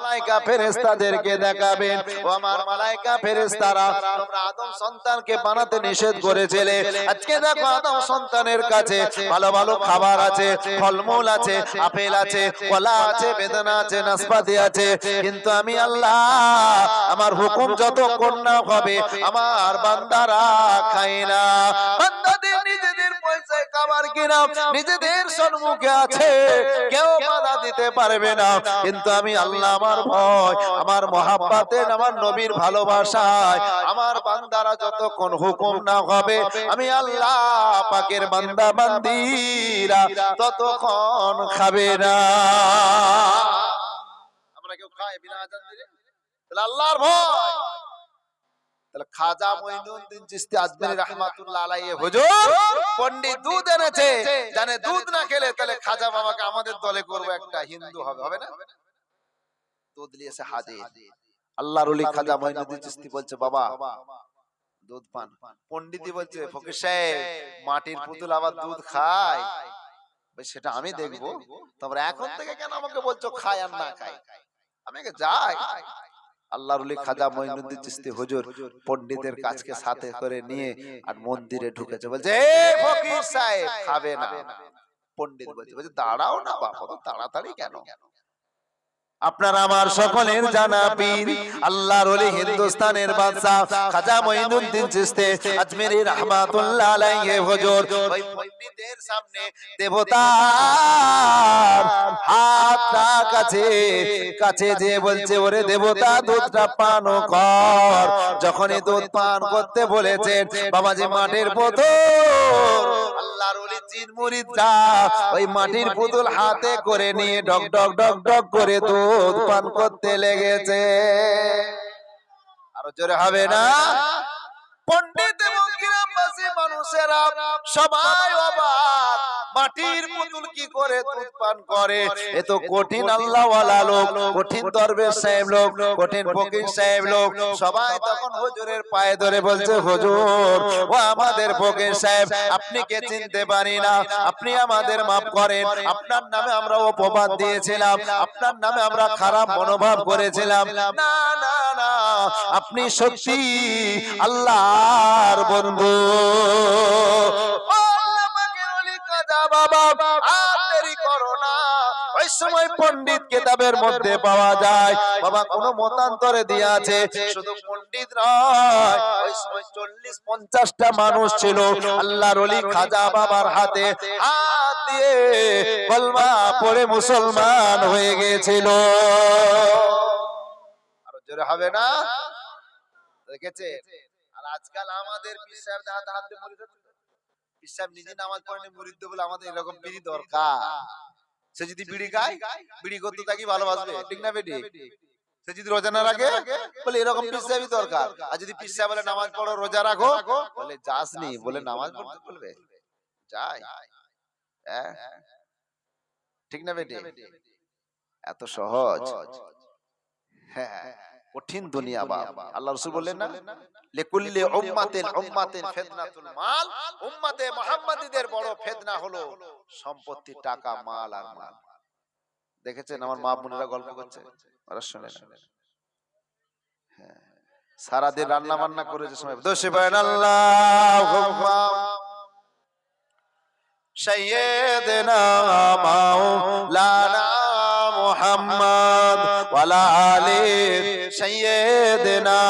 মালায়েকা ফেরেশতাদেরকে দেখাবেন, ও আমার মালায়েকা ফেরেশতারা, তোমরা আদম সন্তানকে বানাতে নিষেধ করেছিলে, আজকে দেখো আদম সন্তানের কাছে ভালো ভালো খাবার আছে, ফলমূল আছে, আপেল আছে, কলা আছে, বেদানা আছে, নাশপাতি আছে, কিন্তু আমি আল্লাহ আমার হুকুম যতক্ষণ না হবে আমার বান্দারা খায় না। বান্দাদের নিজেদের পয়সায় খাবার কিনা নিজেদের সম্মুখে আছে, কেউ বাধা দিতে পারবে না, কিন্তু আমি আল্লাহ আমার ভয়, আমার মহাব্বতে, আমার নবীর ভালোবাসায় আমার বান্দারা যতক্ষণ হুকুম না হবে আমি আল্লাহ পাকের বান্দা বান্দিরা ততক্ষণ খাবে না। আমরা কেউ খাই বিনা আযান দিলে? তাহলে আল্লাহর ভয়। তাহলে খাজা মঈনুদ্দিন চিশতি আজমিরি রাহমাতুল্লাহ আলাইহি হুজুর পণ্ডিত দুধ এনেছে, জানে দুধ না খেলে তাহলে খাজা বাবাকে আমাদের দলে করব, একটা হিন্দু হবে, হবে না? দুধ নিয়েছে হাজির, আল্লাহর ওলি খাজা মঈনুদ্দিন চিশতি বলছে বাবা দুধ পান। পণ্ডিতই বলছে ফকির সাহেব মাটির পুতুল আবার দুধ খায়? সেটা আমি দেখবো, তারপরে এখন থেকে কেন আমাকে বলছো খাই আর না খাই, আমি আগে যাই। আল্লাহর ওলি খাজা মঈনুদ্দিন চিশতি হুজুর পণ্ডিতের কাছকে সাথে করে নিয়ে আর মন্দিরে ঢুকেছে, বলছে এই ফকির সাহেব খাবে না? পণ্ডিত বলছে দাঁড়াও না বাবা, তো তাড়াতাড়ি কেন? আপনার আমার সকলের জানা পীর আল্লাহর ওলি হিন্দুস্তানের বাদশা খাজা মঈনুদ্দিন চিশতি আজমিরি রাহমাতুল্লাহ আলাইহি হুজুর ওই পণ্ডিতের সামনে দেবতার হাতটা কাছে কাছে যে বলছে ওরে দেবতা দুধটা পান কর। যখনই দুধ পান করতে বলেছেন বাবাজি মাটির পুতুল আল্লাহর ওলি জিন মুরিদরা ওই মাটির পুতুল হাতে করে নিয়ে ডক ডক ডক ডক করে দুধ পান করতে লেগেছে। আরো জোরে হবে না? পণ্ডিত এবং গ্রামবাসী মানুষেরা সবাই অবাক, মাটির পুতুল কি করে দুধ পান করে? এ তো কঠিন আল্লাহওয়ালা লোক, কঠিন দরবেশ সাহেব লোক, কঠিন ফকির সাহেব লোক। সবাই তখন হুজুরের পায়ে ধরে বলছে হুজুর ও আমাদের ফকির সাহেব, আপনি কে চিনতে পারি না, আপনি আমাদের মাফ করেন, আপনার নামে আমরা অপবাদ দিয়েছিলাম, আপনার নামে আমরা খারাপ মনোভাব করেছিলাম। না না না, আপনি সত্যি আল্লাহর বন্ধু। বাবা আর দেরি করো না, ওই সময় পণ্ডিত কিতাবের মধ্যে পাওয়া যায় বাবা কোন মতান্তরে দিয়ে আছে, শুধু পণ্ডিত নয়, ওই সময় 40-50টা মানুষ ছিল আল্লাহর ওলি খাজা বাবার হাতে হাত দিয়ে কলমা পড়ে মুসলমান হয়ে গিয়েছিল। আরো জোরে হবে না? দেখেছে? আর আজকাল আমাদের পীর সাহেব হাতে হাত দিয়ে মুরিদ হচ্ছে, পীর সাহেব নিজে নামাজ পড়েনি মুরিদ বলে আমাদের এরকম বিড়ি দরকার। সে যদি বিড়ি খায়, বিড়ি করতে তাকে ভালোবাসবে, ঠিক না বেটি? সে যদি রোজা না রাখে বলে এরকম পীর সাহেবই দরকার। আর যদি পীর সাহেব বলে নামাজ পড়ো রোজা রাখো, বলে যাসনি, বলে নামাজ পড়তে বলবে যাই। ঠিক না বেটি? এত সহজ? হ্যাঁ, কঠিন দুনিয়া বাবা। আল্লাহ রাসূল বললেন না লিকুল্লি উম্মাতিন উম্মাতিন ফিতনাতুল মাল, উম্মতে মুহাম্মাদীদের বড় ফিতনা হলো সম্পত্তি, টাকা, মাল আর মাল। দেখেছেন আমার মা বোনেরা গল্প করছে, ওরা শুনে না। হ্যাঁ, সারা দিন রান্না বান্না করে যে সময় দোষে বলেন আল্লাহুম্মা সাইয়্যিদিনা মাওলানা মুহাম্মদ ওয়ালা আলি সাইয়্যিদিনা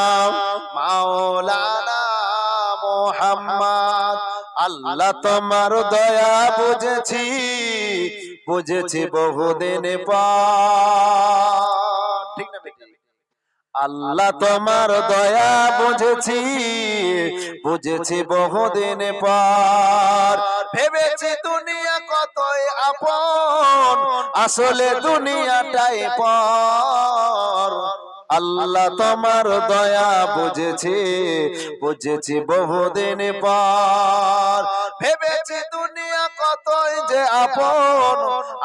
মাওলানা মুহাম্মদ। আল্লাহ তোমার দয়া বুঝেছি, বুঝেছি বহুদিন পর। ঠিক না বেটি? আল্লাহ তোমার দয়া বুঝেছি, বুঝেছি বহুদিন পর। ভেবেছি দুনিয়া কতই আপন, আসলে দুনিয়াটাই পর। আল্লাহ তোমার দয়া বুঝেছি, বুঝেছি বহুদিন পর। ভেবেছি দুনিয়া কতই যে আপন,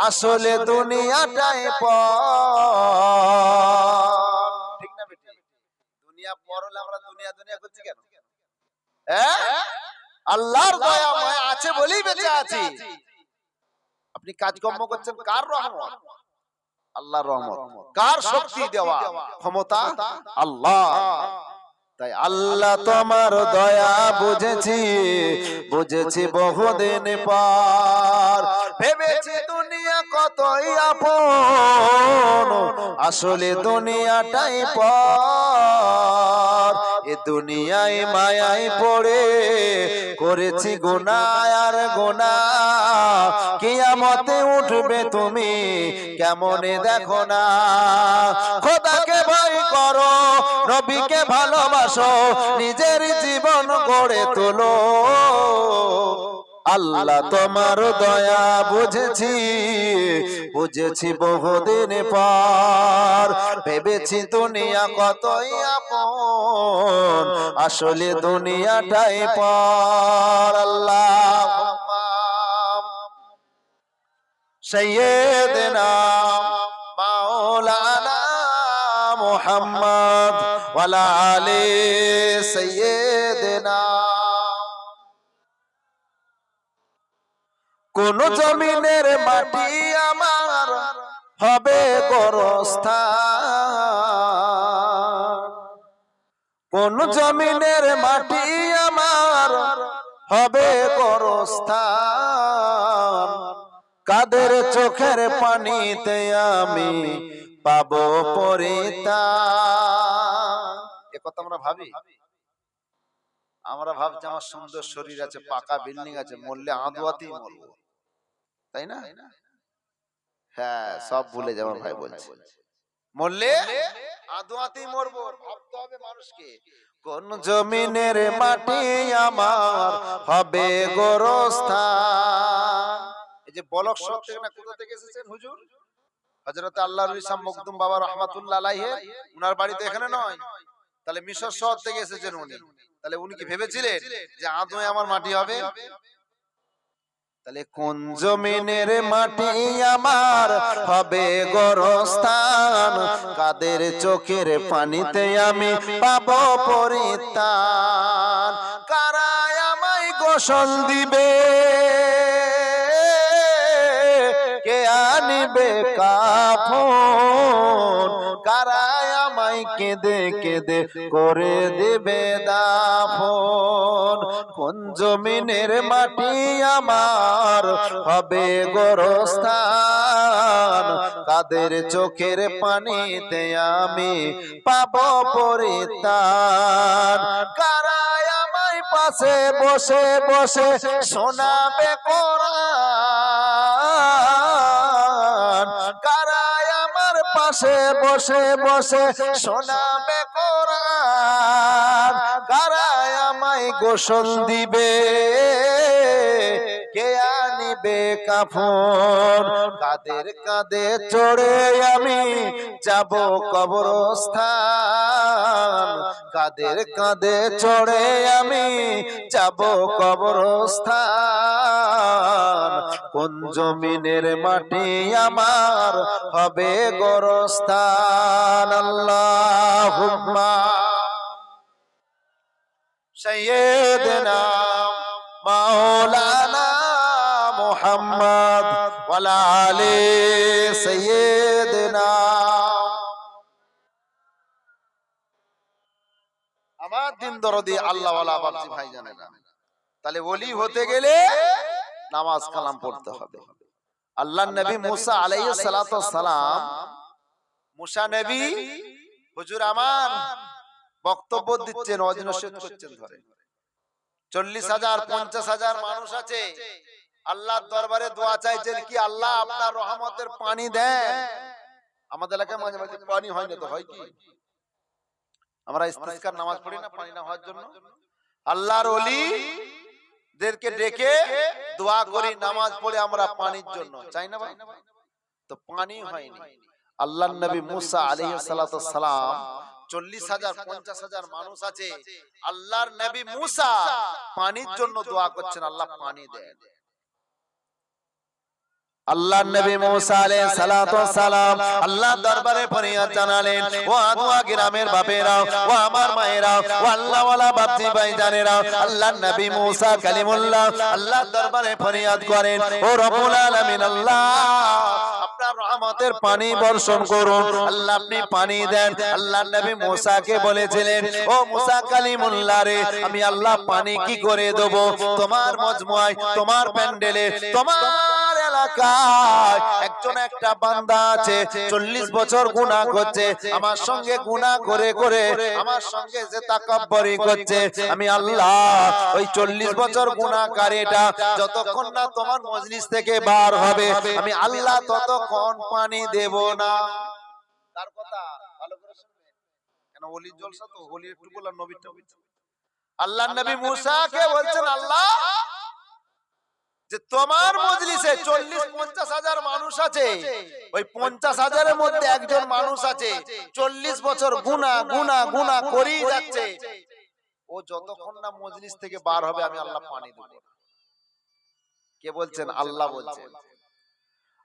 আসলে দুনিয়াটাই পর। ঠিক না বেটি? দুনিয়া পর হলে আমরা দুনিয়া দুনিয়া করছি কেন? আল্লাহর দয়া মায়া আছে বলেই বেঁচে আছি। আপনি কাজকর্ম করছেন কার রহমত? আল্লাহর রহমত। কার শক্তি দেওয়া ক্ষমতা? আল্লাহ। তাই আল্লাহ তোমার দয়া বুঝেছি, বুঝেছি বহুদিন পর। ভেবেছি দুনিয়া কতই আপন, আসলে দুনিয়াটাই পর। এ দুনিয়ায় মায়ায় পড়ে করেছি গুনাহ আর গুনাহ। কিয়ামতে উঠবে তুমি কেমনে দেখো না। খোদাকে ভয় করো, নবীকে ভালোবাসো, নিজের জীবন গড়ে তোলো। আল্লাহ তোমার দয়া বুঝেছি, বুঝেছি বহুদিন পর। ভেবেছি দুনিয়া কতই আপন, আসলে দুনিয়াটাই পর। আল্লাহুম্মা সাইয়্যিদিনা মাওলানা মুহাম্মদ ওয়ালা আলি সাইয়্যিদিনা। কোন জমিনের মাটি আমার হবে গোরস্থান, কোন জমিনের মাটি আমার হবে গোরস্থান। কাদের চোখের পানিতে আমি পাবো পরিত্রাণ। এ কথা আমরা ভাবি? আমরা ভাবছি আমার সুন্দর শরীর আছে, পাকা বিল্ডিং আছে, মরলে আদোয়াতেই মরবো, তাই না? হ্যাঁ, সব ভুলে যাবো ভাই বলছে, মরলে আদোয়াতেই মরবো। ভাবতে হবে মানুষকে, কোন জমিনের মাটি আমার হবে গোরস্থান। এই যে বলক শহর থেকে না কোথা থেকে এসেছেন হুজুর? হযরত আল্লাহর ওলি শাহ মখদুম বাবা রাহমাতুল্লাহ আলাইহি, উনার বাড়ি তো এখানে নয়, তাহলে মিশর শহর থেকে এসেছেন উনি। তাহলে উনি কি ভেবেছিলেন যে আদমে আমার মাটি হবে? তাহলে কোন জমিনের মাটি আমার হবে গোরস্থান, কাদের চোখের পানিতে আমি পাবো পরিত্রাণ। কারা আমায় গোসল দিবে, কে আনিবে কাফন, কারা আমায় কেঁদে কেঁদে করে দেবে দাফন। কোন জমিনের মাটি আমার হবে গোরস্থান, কাদের চোখের পানিতে আমি পাবো পরিত্রাণ। কারা আমায় পাশে বসে বসে শোনাবে কোরআন, কারা আমার পাশে বসে বসে শোনাবে কোরআন। কারা আমায় গোসল দিবে, কে আনিবে কাফন। কাদের কাঁধে চড়ে আমি যাব কবরস্থান, কাদের কাঁধে চড়ে আমি যাব কবরস্থান। কোন জমিনের মাটি আমার হবে গোরস্থান। আল্লাহুম্মা সাইয়্যিদিনা মাওলানা মুহাম্মদ ওয়ালা আলি সাইয়্যিদিনা। আমার দিন দরদি আল্লাহ ওয়ালা বাপজি ভাই জানে না। তাহলে ওলি হতে গেলে নামাজ কালাম পড়তে হবে। আল্লাহর নবী মুসা আলাইহিস সালাতু ওয়াস সালাম, মুসা নবী হুজুর আমার বক্তব্য দিচ্ছেন, ওয়াজ নসিহত করছেন, ধরে 40,000 50,000 মানুষ আছে, আল্লাহর দরবারে দোয়া চাইছেন কি, আল্লাহ আপনার রহমতের পানি দেন। আমাদের এলাকায় মাঝে মাঝে পানি হয় না, তো হয় কি? আমরা ইস্তিসকার নামাজ পড়ি না পানি না হওয়ার জন্য। আল্লাহর ওলি দেরকে ডেকে দোয়া করি, নামাজ পড়ে আমরা পানির জন্য, চাই না ভাই? তো পানি হয়নি। আল্লাহর নবী মুসা আলাইহিস সালাতু ওয়াস সালাম, 40,000 50,000 মানুষ আছে, আল্লাহর নবী মুসা পানির জন্য দোয়া করছেন, আল্লাহ পানি দেন। আল্লাহর নবী মুসা আলাইহিস সালাতু ওয়াস সালাম আল্লাহর দরবারে ফরিয়াদ জানালেন, ও আদওয়া গ্রামের বাপেরা, ও আমার মায়েরা, ও আল্লাহ ওয়ালা বাপজি ভাই জানেরা, আল্লাহর নবী মুসা কালিমুল্লাহ আল্লাহর দরবারে ফরিয়াদ করেন, ও রব্বুল আলামিন আল্লাহ আপনার রহমতের পানি বর্ষণ করুন। আল্লাহ আপনি পানি দেন। আল্লাহ নবী মুসাকে বলেছিলেন, ও মুসা কালিমুল্লাহ রে, আমি আল্লাহ পানি কি করে দেব? তোমার মজমুয়ায়, তোমার প্যান্ডেলে, তোমার এলাকায় একজন একটা বান্দা আছে 40 বছর গুনাহ করছে, আমার সঙ্গে গুনাহ করে করে আমার সঙ্গে যে তাকাব্বুরি করছে, আমি আল্লাহ ওই 40 বছর গুনাহকারীটা যতক্ষণ না তোমার মজলিস থেকে বার হবে, আমি আল্লাহ ততক্ষণ পানি দেব না। তার কথা ভালো করে শুনবেন, কেন ওলি জলসা তো, ওলি একটু বললাম, নবীটা আল্লাহ নবী মুসাকে বলছেন, আল্লাহ যে তোমার মজলিসে 40-50 হাজার মানুষ আছে, ওই 50 হাজারের মধ্যে একজন মানুষ আছে 40 বছর গুনাহ গুনাহ গুনাহ করেই যাচ্ছে, ও যতক্ষণ না মজলিস থেকে বার হবে আমি আল্লাহ পানি দেব না। কে বলছেন? আল্লাহ বলছেন।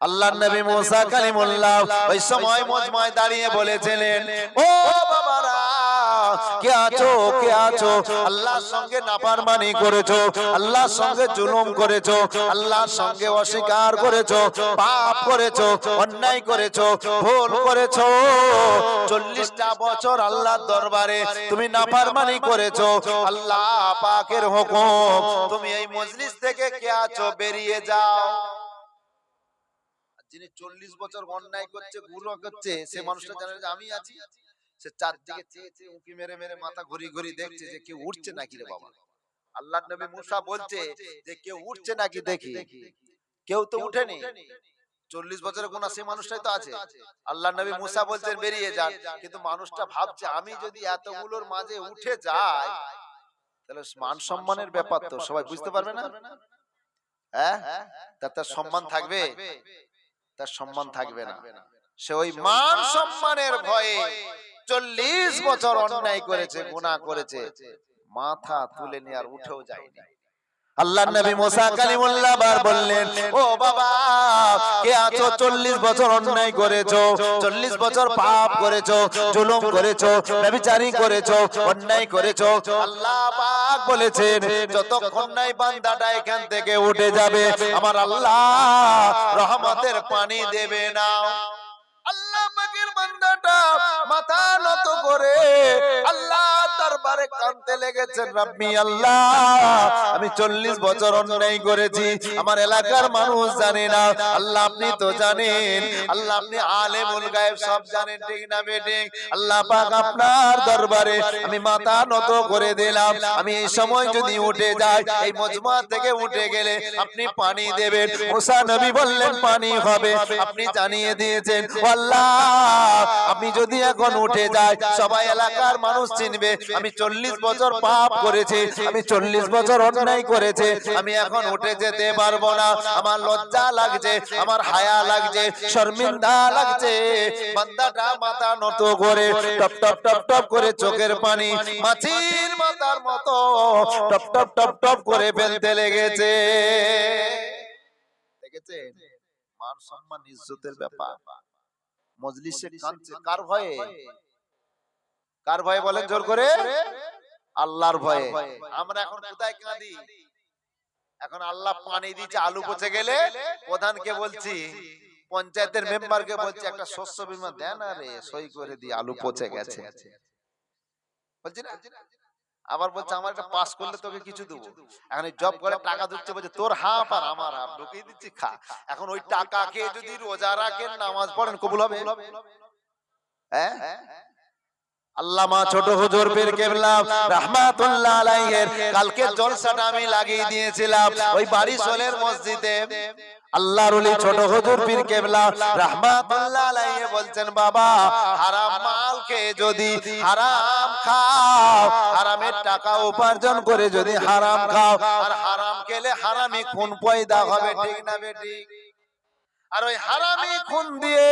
আল্লাহ নবী মুসা কালিমুল্লাহ ওই সময় মজমায় দাঁড়িয়ে বলেছিলেন, ও বাবারা, কে আছো, কে আছো? আল্লাহর সঙ্গে নাফরমানি করেছো, আল্লাহর সঙ্গে জুলুম করেছো, আল্লাহর সঙ্গে অস্বীকার করেছো, পাপ করেছো, অন্যায় করেছো, ভুল করেছো। 40টা বছর আল্লাহর দরবারে তুমি নাফরমানি করেছো। আল্লাহ পাকের হুকুম, তুমি এই মজলিস থেকে কে আছো বেরিয়ে যাও। যিনি 40 বছর অন্যায় করছে, গুনাহ করছে, সে মানুষটা জানে যে আমি আছি। সে চারদিকে চেয়ে চেয়ে উঁকি মেরে মেরে মাথা ঘুরি ঘুরি দেখছে যে কেউ উঠছে নাকি রে বাবা। আল্লাহর নবী মুসা বলছে যে কেউ উঠছে নাকি দেখি, কেউ তো উঠেনি। 40 বছরের গুনাহ সেই মানুষটাই তো আছে। আল্লাহর নবী মুসা বলছেন বেরিয়ে যান, কিন্তু মানুষটা ভাবছে আমি যদি এতগুলোর মাঝে উঠে যাই তাহলে মান সম্মানের ব্যাপার তো সবাই বুঝতে পারবে না, হ্যাঁ? তার সম্মান থাকবে? তার সম্মান থাকবে না। সে ওই মান সম্মানের ভয়ে 40 বছর অন্যায় করেছে, গুনাহ করেছে, মাথা তুলে নিয়ে আর উঠেও যায়নি। আল্লাহ নবী মুসা কালিমুল্লাহ বার বললেন, ও বাবা, কে আছো? 40 বছর অন্যায় করেছো, 40 বছর পাপ করেছো, জুলুম করেছো, ব্যভিচারী করেছো, অন্যায় করেছো। আল্লাহ পাক বলেছেন যতক্ষণ না বান্দাটা এখান থেকে উঠে যাবে আমার আল্লাহ রহমতের পানি দেবে না। আল্লাহ পাকের বান্দাটা মাথা নত করে আল্লাহ দরবারে কাঁদতে লেগেছেন, রব্বি আল্লাহ, আমি 40 বছর অন্যায় করেছি, আমার এলাকার মানুষ জানে না, আল্লাহ আপনি তো জানেন, আল্লাহ আপনি আলেমুল গায়েব, সব জানেন, ঠিক না বেঠিক? আল্লাহ পাক আপনার দরবারে আমি মাথা নত করে দিলাম, আমি এই সময় যদি উঠে যাই, এই মজমা থেকে উঠে গেলে আপনি পানি দেবেন। মুসা নবী বললেন পানি হবে, আপনি জানিয়ে দিয়েছেন আল্লাহ আমি যদি এখন উঠে যাই সবাই এলাকার মানুষ চিনবে আমি 40 বছর পাপ করেছি, আমি 40 বছর অন্যায় করেছি, আমি এখন উঠে যেতে পারবো না, আমার লজ্জা লাগছে, আমার হায়া লাগছে, শর্মিন্দা লাগছে। বান্দাটা মাথা নত করে টপ টপ টপ টপ করে চোখের পানি মাছির মাথার মতো টপ টপ টপ টপ করে ফেলতে লেগেছে। দেখেছেন মান সম্মান ইজ্জতের ব্যাপার। মজলিসে কাঁদছে কার ভয়ে? কার ভয়ে বলেন জোর করে? আল্লাহর ভয়ে। আমরা এখন কোথায় কাঁদি? এখন আল্লাহ পানি দিচ্ছে, আলু পচে গেলে প্রধানকে বলছি, পঞ্চায়েতের মেম্বারকে বলছি একটা শস্য বীমা দেন, আরে সই করে দি, আলু পচে গেছে, বলছি না? আবার বলছে আমার একটা পাস করলে তোকে কিছু দেবো। এখন জব করে টাকা দিচ্ছে, বলছে তোর হাফ আর আমার হাফ, ঢুকিয়ে দিচ্ছি খা। এখন ওই টাকাকে যদি রোজা রাখেন, নামাজ পড়েন, কবুল হবে? হ্যাঁ? আল্লামা ছোট হুজুর পীর কেবলা রাহমাতুল্লাহ আলাইহির কালকে জলসাটা আমি লাগিয়ে দিয়েছিলাম ওই বারিশলের মসজিদে। আল্লাহর ওলি ছোট হুজুর পীর কেবলা রাহমাতুল্লাহ আলাইহি বলছেন, বাবা হারাম মাল খেয়ে যদি হারাম খাও, হারামের টাকা উপার্জন করে যদি হারাম খাও, আর হারাম খেলে হারামি খুন পয়দা হবে, ঠিক না বেঠিক? আর ওই হারামি খুন দিয়ে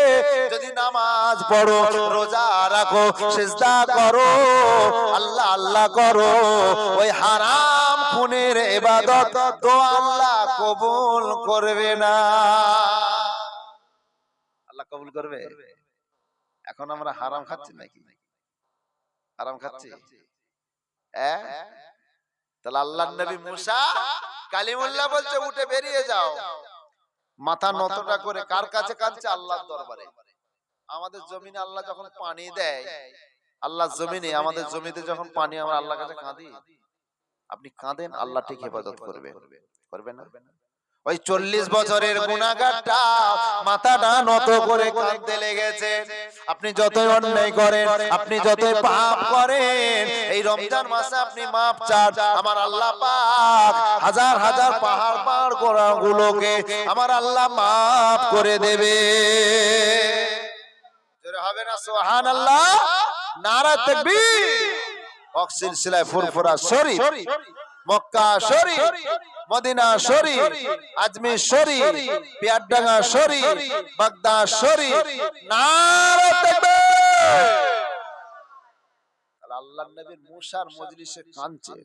যদি নামাজ পড়ো, রোজা রাখো, সিজদা করো, আল্লাহ আল্লাহ করো, ওই হারাম খুনের ইবাদত তো আল্লাহ কবুল করবে না। আল্লাহ কবুল করবে? এখন আমরা হারাম খাচ্ছি নাকি? হারাম খাচ্ছি? তাহলে আল্লাহর নবী মুসা কালিমুল্লাহ বলছে উঠে বেরিয়ে যাও। মাথা নতটা করে কার কাছে কাঁদছে? আল্লাহর দরবারে। আমাদের জমিনে আল্লাহ যখন পানি দেয়, আল্লাহর জমিনে আমাদের জমিতে যখন পানি, আমরা আল্লাহর কাছে কাঁদি। আপনি কাঁদেন, আল্লাহ ঠিক হেফাজত করবে, করবে না? ওই 40 বছরের গুনাহগারটা মাথাটা নত করে কাঁদতে লেগেছে। আপনি যতই অন্যায় করেন, আপনি যতই পাপ করেন, এই রমজান মাসে আপনি মাপ চান, আমার আল্লাহ পাক হাজার হাজার পাহাড় পাহাড় গোনাহগুলোকে আমার আল্লাহ মাফ করে দেবে। জোরে হবে না সুবহানাল্লাহ? নারা তাকবীর। হক সিলসিলায় ফুরফুরা শরীফ, মক্কা শরীফ, মদিনা শরীফ, আজমির শরীফ, পিয়ারডাঙ্গা শরীফ, বাগদাদ শরীফ, নারা তাকবীর। আল্লাহর নবী মুসার মজলিসে কাঁদছে,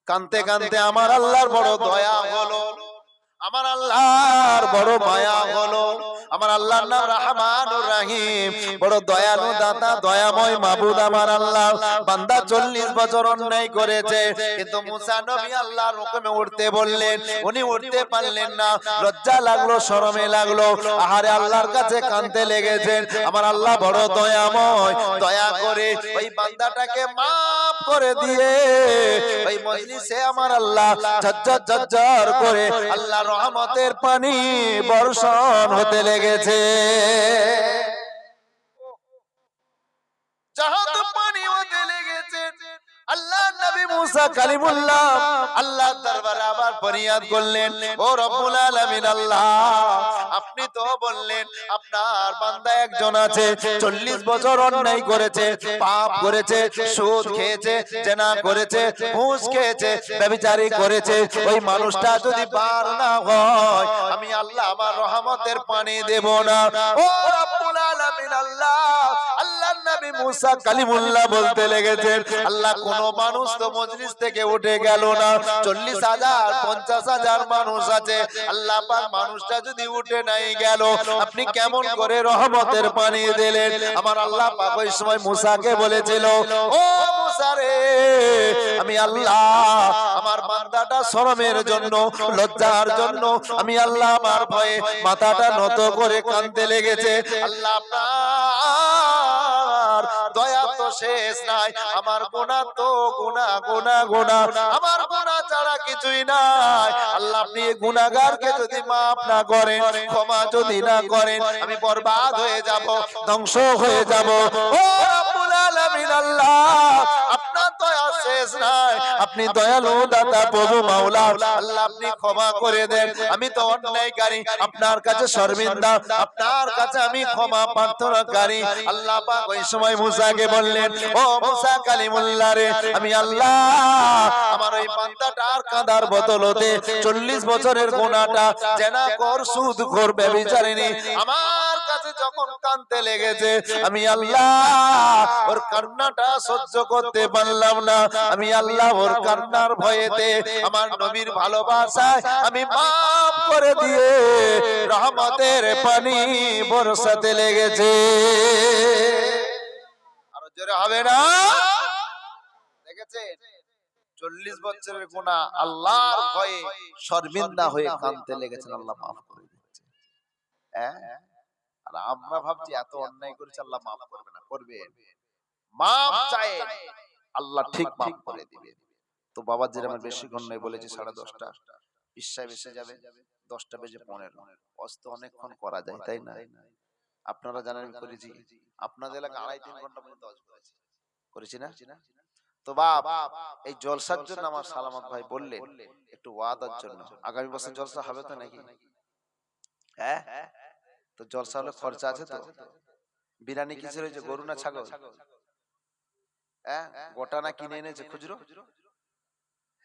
কাঁদতে কাঁদতে আমার আল্লাহর বড় দয়া হলো, আমার আল্লাহর বড় মায়া হলো। আমার আল্লাহর নাম রহমানুর রহিম, বড় দয়ালু দাতা দয়াময় মাবুদ। আমার আল্লাহ বান্দা 40 বছর অন্যায় করেছে, কিন্তু মুসা নবী আল্লাহর হুকুমে উঠতে বললেন, উনি উঠতে পারলেন না। লজ্জা লাগলো, শরমে লাগলো, আহারে আল্লাহর কাছে কাঁদতে লেগেছেন। আমার আল্লাহ বড় দয়াময়, দয়া করে ওই বান্দাটাকে মাফ করে দিয়ে ওই মজলিসে আমার আল্লাহ ঝরঝর ঝরঝর করে আল্লাহ রহমতের পানি বর্ষণ হতে লেগেছে। যাহা তো পানি হতে লেগেছে, আল্লাহ নবী মুসা কালিমুল্লাহ আল্লাহর দরবারে আবার ফরিয়াদ করলেন, ও রব্বুল আলামিন আল্লাহ, আপনি তো বললেন আপনার বান্দা একজন আছে 40 বছর অন্যায় করেছে, পাপ করেছে, সুদ খেয়েছে, জিনা করেছে, ঘুষ খেয়েছে, ব্যভিচারী করেছে। ওই মানুষটা যদি পার না হয়, আমি আল্লাহ আমার রহমতের পানি দেব না। ও রব্বুল আলামিন আল্লাহ, আল্লাহর নবী মুসা কালিমুল্লাহ বলতে লেগেছেন, আল্লাহ কোন মানুষ তো মজলিস থেকে উঠে গেল না, 40,000 50,000 মানুষ আছে, আল্লাহ পাক মানুষটা যদি উঠে নাই গেল, আপনি কেমন করে রহমতের পানি দিলেন? আমার আল্লাহ পাক ওই সময় মুসাকে বলেছিল, ও মুসা রে, আমি আল্লাহ আমার বান্দাটা শরমের জন্য, লজ্জার জন্য আমি আল্লাহ আমার ভয়ে মাথাটা নত করে কাঁদতে লেগেছে। আল্লাহ আপনার দয়া তো শেষ নাই, আমার গুনাহ তো গুনাহ গুনাহ গুনাহ, আমার গুনাহ ছাড়া কিছুই নাই। আল্লাহ আপনি এই গুনাহগারকে যদি মাফ না করেন, ক্ষমা যদি না করেন, আমি বরবাদ হয়ে যাব, ধ্বংস হয়ে যাব। ও রব্বুল আলামিন আল্লাহ, আপনার দয়া শেষ নাই, আপনি দয়ালু দাতা প্রভু মাওলা, আল্লাহ আপনি ক্ষমা করে দেন, আমি তো অন্যায়কারী, আপনার কাছে শর্মিন্দা, আপনার কাছে আমি ক্ষমা প্রার্থনাকারী। আল্লাহ পাক ওই সময় মুসাকে বললেন, ও মুসা কালিমুল্লাহ রে, আমি আল্লাহ আমার ওই বান্দাটার কাঁদার বদলতে 40 বছরের গুনাহটা, জিনা কর, সুদ খোর, ব্যভিচারিণী, আমার কাছে যখন কাঁদতে লেগেছে, আমি আল্লাহ ওর কান্নাটা সহ্য করতে পারলাম না। আমি আল্লাহ ওর কান্নার ভয়েতে আমার নবীর ভালোবাসায় আমি মাফ করে দিয়ে রহমতের পানি বরসাতে লেগেছে। আরো জোরে হবে না? দেখেছেন 40 বছরের গুনাহ আল্লাহর ভয়ে শর্মিন্দা হয়ে কাঁদতে লেগেছেন, আল্লাহ মাফ করে দিচ্ছে। হ্যাঁ, আর আমরা ভাবছি এত অন্যায় করেছে আল্লাহ মাফ করবে না, করবে। মাফ চাই, আল্লাহ ঠিক মাফ করে দিবে। তো বাবা যেরকম বেশিক্ষণ নয় বলেছি 10:30, ঈশা বেশে যাবে 10:15। অস্ত অনেকক্ষণ করা যায়, তাই না? আপনারা জানেন আমি করেছি, আপনাদের এলাকায় 2.5-3 ঘন্টা পর্যন্ত ওয়াজ করেছি, করেছি না? তো বাপ এই জলসার জন্য আমার সালামত ভাই বললেন একটু ওয়াদার জন্য, আগামী বছর জলসা হবে তো নাকি? হ্যাঁ, তো জলসা হলে খরচা আছে তো? বিরিয়ানি কিসের হয়েছে, গরু না ছাগল? হ্যাঁ, গোটা না কিনে এনেছে খুচরো?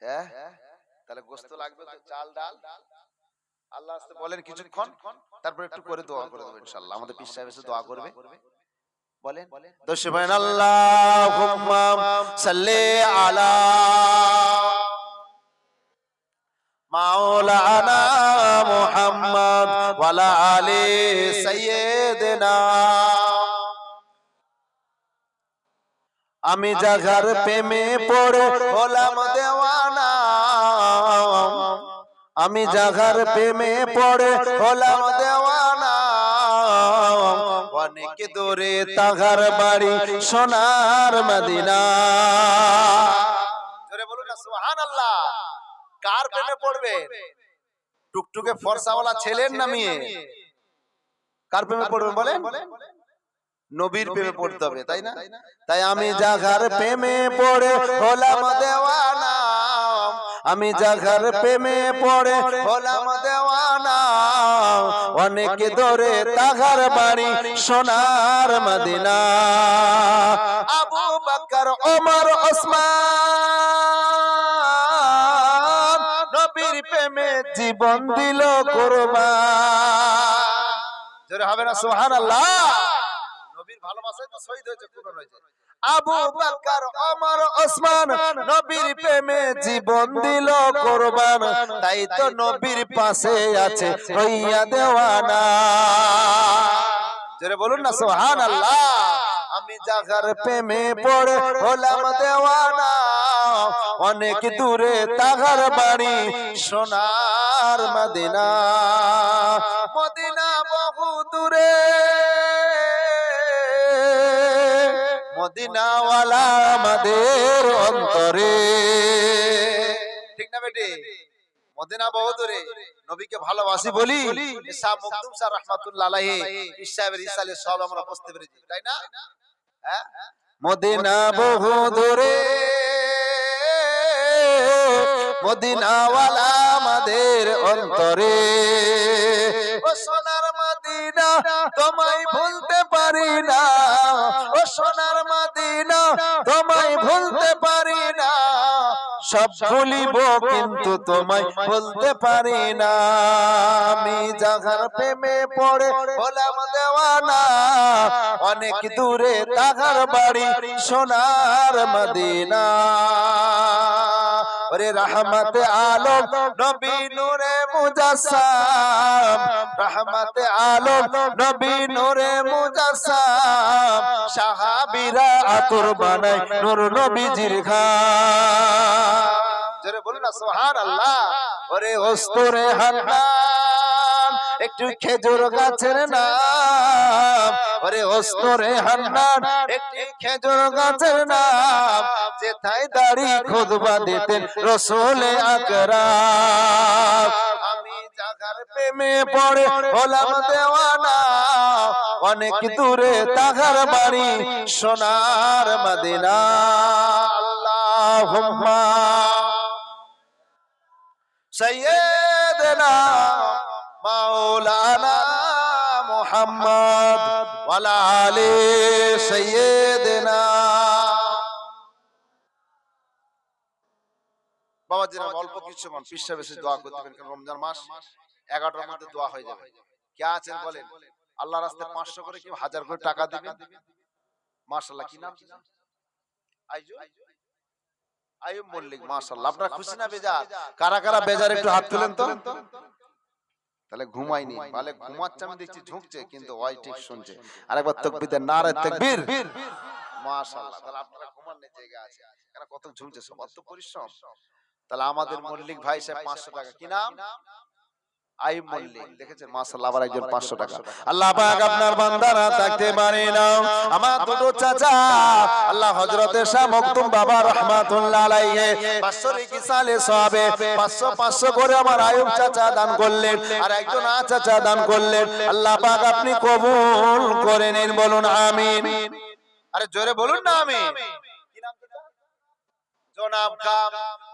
হ্যাঁ, তাহলে গোশত লাগবে তো, চাল ডাল। আল্লাহ আস্তে বলেন কিছুক্ষণ, তারপর একটু করে দোয়া করে দেবো ইনশাআল্লাহ। আমাদের পীর সাহেব এসে দোয়া করবে, বলেন দশমান আল্লাহুম্মা সাল্লি আলা মাওলানা মুহাম্মদ ওয়া আলা আলি সাইয়্যিদিনা। আমি জাগার প্রেমে পড়ে হলাম দেওয়ানা, আমি জাগার প্রেমে পড়ে হলাম দেওয়ানা, অনেক দূরে তাগার বাড়ি সোনার মদিনা। জোরে বলুন না সুবহানাল্লাহ। কার প্রেমে পড়বে? টুকটুকে ফর্সাওয়ালা ছেলের না মেয়ে? কার প্রেমে পড়বেন বলেন? নবীর প্রেমে পড়তে হবে, তাই না? তাই আমি জাগার প্রেমে পড়ে হলাম দেওয়ানা, আমি জাগার প্রেমে পড়ে হলাম দেওয়ানা, অনেক দূরে তাগার বাড়ি সোনার মদিনা। আবু বকর ওমর ওসমান নবীর প্রেমে জীবন দিল কুরবান। জোরে হবে না সুবহানাল্লাহ? নবীর ভালোবাসায় তো শহীদ হয়েছে, কুরবান হয়েছে। আবু বকর ওমর ওসমান নবীর প্রেমে জীবন দিল কুরবান, তাই তো নবীর পাশে আছে হইয়া দেওয়ানা। জোরে বলুন না সুবহানাল্লাহ। আমি জাগার প্রেমে পড়ে হলাম দেওয়ানা, অনেক দূরে তাগার বাড়ি সোনার মদিনা। মদিনা বহু দূরে, মদিনাওয়ালা আমাদের অন্তরে। ঠিক না বেটি? মদিনা বহু দূরে, নবীকে ভালোবাসি বলি শাহ মখদুম শাহ রাহমাতুল্লাহ আলাইহি পীর সাহেবের ইসালে সব আমরা বুঝতে পেরেছি, তাই না? হ্যাঁ, মদিনা বহু দূরে, মদিনাওয়ালা আমাদের অন্তরে। ও সোনার মদিনা তোমায় ভুলতে পারি না, ও সোনার মদিনা তোমায় ভুলতে পারি না, সব ভুলিব কিন্তু তোমায় ভুলতে পারি না। আমি জাগার প্রেমে পড়ে হলাম দেওয়ানা, অনেক দূরে তাগার বাড়ি সোনার মদিনা। ওরে রহমতে আলম নবী নূরে মুজাসসাম, রহমতে আলম নবী নূরে মুজাসসাম, সাহাবীরা আতর বানায় নূর নবীজির ঘাম। জোরে বলুন না সুবহানাল্লাহ। ওরে ওস্তরে হান্নান একটু খেজুর গাছের নাম, ওরে ওস্তরে হান্নান একটি খেজুর গাছের নাম, যেথায় দাড়ি খুতবা দিতেন রাসূল আকরাম। আমি জাগার প্রেমে পড়ে হলাম দেওয়ানা, অনেক দূরে তাগার বাড়ি সোনার মদিনা। আল্লাহুম্মা সাইয়্যিদনা মাওলানা মুহাম্মদ ওয়া আলা আলি সাইয়্যিদনা। বাবাজিরা অল্প কিছু মান পীর সাহেব এসে দোয়া করতে পারেন, কারণ রমজান মাস 11টার মধ্যে দোয়া হয়ে যাবে। কে আছেন বলেন? আল্লাহর রাস্তায় 500 করে কেউ 1000 করে টাকা দিবেন। মাশাআল্লাহ, কি নাম? আইয়ুব মল্লিক। মাশাআল্লাহ, আপনারা খুশি না বেজার? কারা কারা বেজার একটু হাত তুলেন তো। তাহলে ঘুমাইনি, বলে ঘুমাচ্ছে, আমি দেখছি ঝুঁকছে, কিন্তু ওই ঠিক শুনছে। আরেকবার তাকবীর দেন, নারে তাকবীর। মাশাআল্লাহ, তাহলে আপনারা ঘুমানোর জায়গা আছে, কারণ কত ঝুঁকছে, সবার তো পরিশ্রম। তাহলে আমাদের মল্লিক ভাই সাহেব 500 টাকা। কি নাম? আইয়ুব মল্লিক। দেখেছেন মাশাআল্লাহ, আবার একজন 500 টাকা। আল্লাহ পাক আপনার বান্দারা থাকতে পারে না। আমার দুটো চাচা আল্লাহ হযরতে শাহ মখদুম বাবা রাহমাতুল্লাহ আলাইহি বাৎসরিক ইসালে সওয়াবে 500 500 করে আমার আইয়ুব চাচা দান করলেন, আর একজন চাচা দান করলেন। আল্লাহ পাক আপনি কবুল করে নিন, বলুন আমিন। আরে জোরে বলুন না আমিন। কি নাম চাচা? জনাব কাম।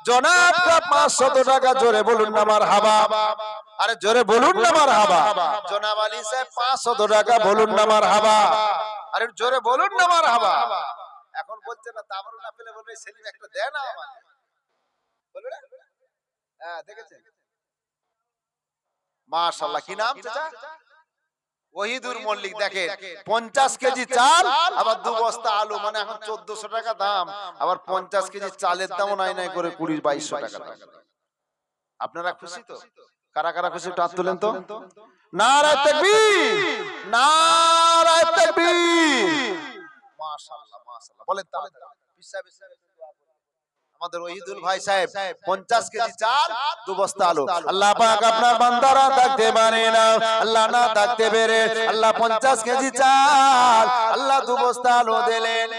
জনাব কাম 500 টাকা। জোরে বলুন না মারহাবা। আরে জোরে বলুন না মারহাবা। জনাব আলী সাহেব 500 টাকা। বলুন না মারহাবা। আরে জোরে বলুন না মারহাবা। এখন বলছে না, তাবরু না পেলে বলবে সেলিম একটা দে না আমাকে, বলবে না? হ্যাঁ, দেখেছেন মাশাআল্লাহ। কি নাম চাচা? ওহিদুর মল্লিক। দেখেন 50 কেজি চাল, আবার 2 বস্তা আলু, মানে এখন 1400 টাকা দাম, আবার 50 কেজি চালের দামও নাই নাই করে 20-2200 টাকা দাম। আপনারা খুশি তো? কারা কারা খুশি একটু হাত তুলেন তো। নারে তাকবীর, নারে তাকবীর। মাশাআল্লাহ মাশাআল্লাহ, বলেন তাহলে। আমাদের ওহিদুল ভাই সাহেব 50 কেজি চাল 2 বস্তা আলু। আল্লাহ পাক আপনার বান্দারা থাকতে পারে না, আল্লাহ না থাকতে পেরে আল্লাহ 50 কেজি চাল আল্লাহ 2 বস্তা আলু দিলেন।